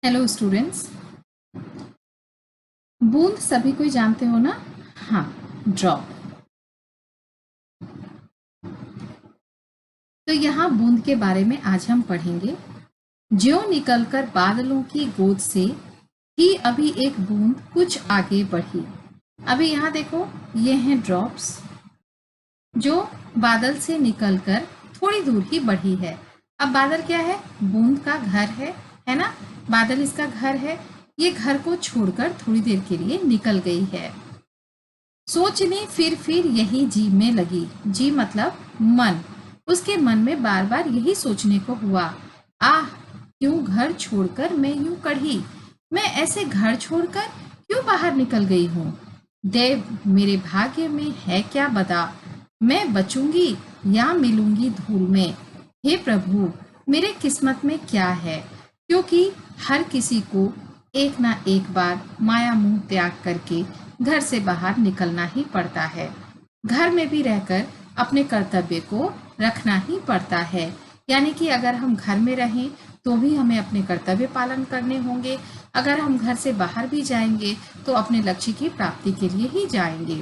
Hello students. बूंद सभी कोई जानते हो ना। हाँ, ड्रॉप। तो यहाँ बूंद के बारे में आज हम पढ़ेंगे। ज्यों निकलकर बादलों की गोद से ही अभी एक बूंद कुछ आगे बढ़ी। अभी यहाँ देखो, ये हैं ड्रॉप्स जो बादल से निकलकर थोड़ी दूर ही बढ़ी है। अब बादल क्या है? बूंद का घर है ना। बादल इसका घर है। ये घर को छोड़कर थोड़ी देर के लिए निकल गई है। सोचने फिर यही जी में लगी। जी मतलब मन। उसके मन में बार बार यही सोचने को हुआ, आह, क्यों घर छोड़कर मैं यूं कढ़ी। मैं ऐसे घर छोड़कर क्यों बाहर निकल गई हूँ। देव, मेरे भाग्य में है क्या बता। मैं बचूंगी या मिलूंगी धूल में। हे प्रभु, मेरे किस्मत में क्या है। क्योंकि हर किसी को एक ना एक बार माया मोह त्याग करके घर से बाहर निकलना ही पड़ता है। घर में भी रहकर अपने कर्तव्य को रखना ही पड़ता है। यानी कि अगर हम घर में रहें तो भी हमें अपने कर्तव्य पालन करने होंगे। अगर हम घर से बाहर भी जाएंगे तो अपने लक्ष्य की प्राप्ति के लिए ही जाएंगे।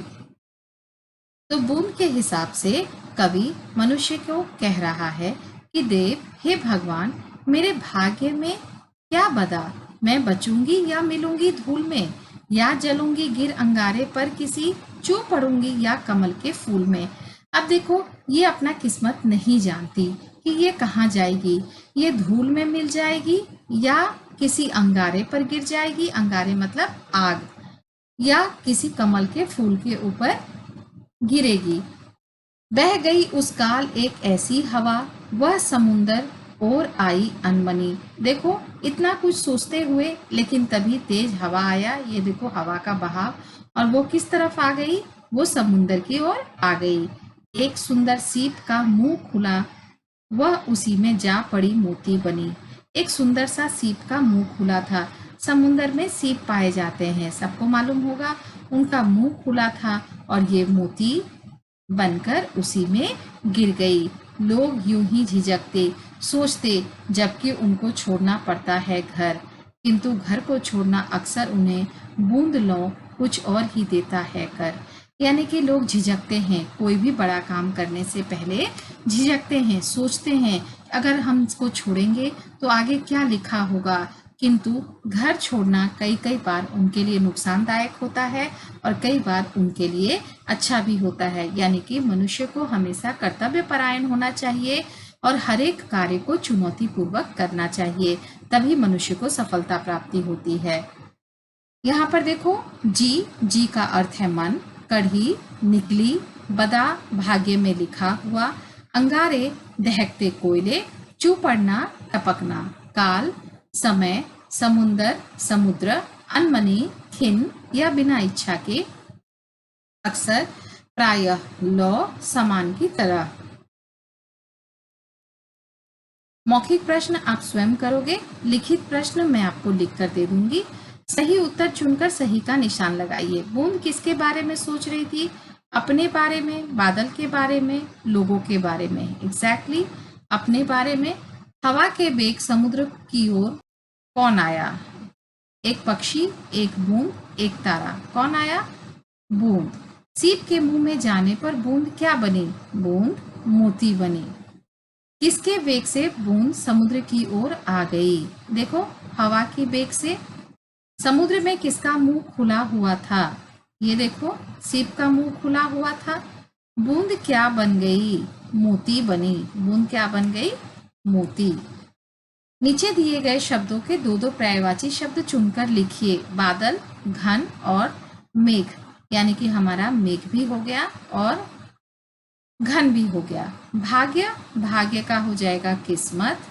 तो बूंद के हिसाब से कवि मनुष्य को कह रहा है कि देव, हे भगवान, मेरे भाग्य में क्या बदा। मैं बचूंगी या मिलूंगी धूल में, या जलूंगी गिर अंगारे पर किसी, चू पड़ूंगी या कमल के फूल में। अब देखो, ये अपना किस्मत नहीं जानती कि ये कहाँ जाएगी। ये धूल में मिल जाएगी या किसी अंगारे पर गिर जाएगी। अंगारे मतलब आग। या किसी कमल के फूल के ऊपर गिरेगी। बह गई उस काल एक ऐसी हवा, वह समुंदर और आई अनमनी। देखो, इतना कुछ सोचते हुए लेकिन तभी तेज हवा आया। ये देखो हवा का बहाव। और वो किस तरफ आ गई? वो समुंदर की ओर आ गई। एक सुंदर सीप का मुंह खुला, वह उसी में जा पड़ी मोती बनी। एक सुंदर सा सीप का मुंह खुला था। समुंदर में सीप पाए जाते हैं, सबको मालूम होगा। उनका मुंह खुला था और ये मोती बनकर उसी में गिर गई। लोग यूं ही झिझकते, सोचते, जबकि उनको छोड़ना पड़ता है घर। किंतु घर को छोड़ना अक्सर उन्हें बूंद लो कुछ और ही देता है कर। यानी कि लोग झिझकते हैं, कोई भी बड़ा काम करने से पहले झिझकते हैं, सोचते हैं अगर हम इसको छोड़ेंगे तो आगे क्या लिखा होगा। किंतु घर छोड़ना कई कई बार उनके लिए नुकसानदायक होता है और कई बार उनके लिए अच्छा भी होता है। यानी कि मनुष्य को हमेशा कर्तव्य परायण होना चाहिए और हर एक कार्य को चुनौती पूर्वक करना चाहिए, तभी मनुष्य को सफलता प्राप्ति होती है। यहाँ पर देखो, जी का अर्थ है मन, कढ़ी निकली, बदा भाग्य में लिखा हुआ, अंगारे दहकते कोयले, चू पड़ना टपकना, काल समय, समुंदर समुद्र, अनमनी खिन या बिना इच्छा के, अक्सर प्रायः लौ समान की तरह। मौखिक प्रश्न आप स्वयं करोगे, लिखित प्रश्न मैं आपको लिख कर दे दूंगी। सही उत्तर चुनकर सही का निशान लगाइए। बूंद किसके बारे में सोच रही थी? अपने बारे में, बादल के बारे में, लोगों के बारे में। एग्जैक्टली अपने बारे में। हवा के बेग समुद्र की ओर कौन आया? एक पक्षी, एक बूंद, एक तारा। कौन आया? बूंद। सीप के मुंह में जाने पर बूंद क्या बनी? बूंद मोती बनी। किसके वेग से बूंद समुद्र की ओर आ गई? देखो, हवा की वेग से। समुद्र में किसका मुंह खुला हुआ था? ये देखो, सीप का मुंह खुला हुआ था। बूंद क्या बन गई? मोती बनी। बूंद क्या बन गई? मोती। नीचे दिए गए शब्दों के दो दो पर्यायवाची शब्द चुनकर लिखिए। बादल, घन और मेघ। यानी कि हमारा मेघ भी हो गया और घन भी हो गया। भाग्य, भाग्य का हो जाएगा किस्मत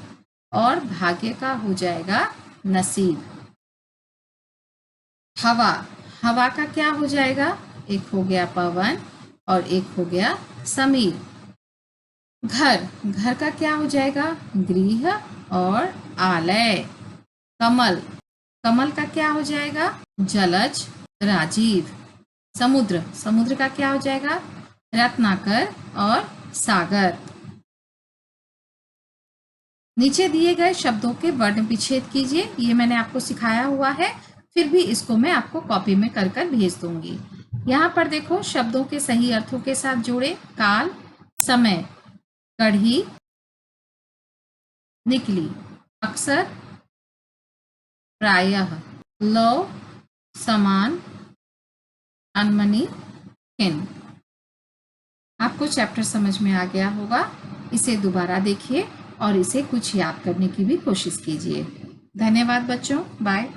और भाग्य का हो जाएगा नसीब। हवा, हवा का क्या हो जाएगा? एक हो गया पवन और एक हो गया समीर। घर, घर का क्या हो जाएगा? गृह और आलय। कमल, कमल का क्या हो जाएगा? जलज, राजीव। समुद्र, समुद्र का क्या हो जाएगा? रत्नाकर और सागर। नीचे दिए गए शब्दों के वर्ण विच्छेद कीजिए। ये मैंने आपको सिखाया हुआ है, फिर भी इसको मैं आपको कॉपी में कर कर भेज दूंगी। यहाँ पर देखो शब्दों के सही अर्थों के साथ जोड़े। काल, समय, कढ़ी, निकली, अक्सर, प्रायः, लौ, समान, अनमनी, हिन। आपको चैप्टर समझ में आ गया होगा। इसे दोबारा देखिए और इसे कुछ याद करने की भी कोशिश कीजिए। धन्यवाद बच्चों, बाय।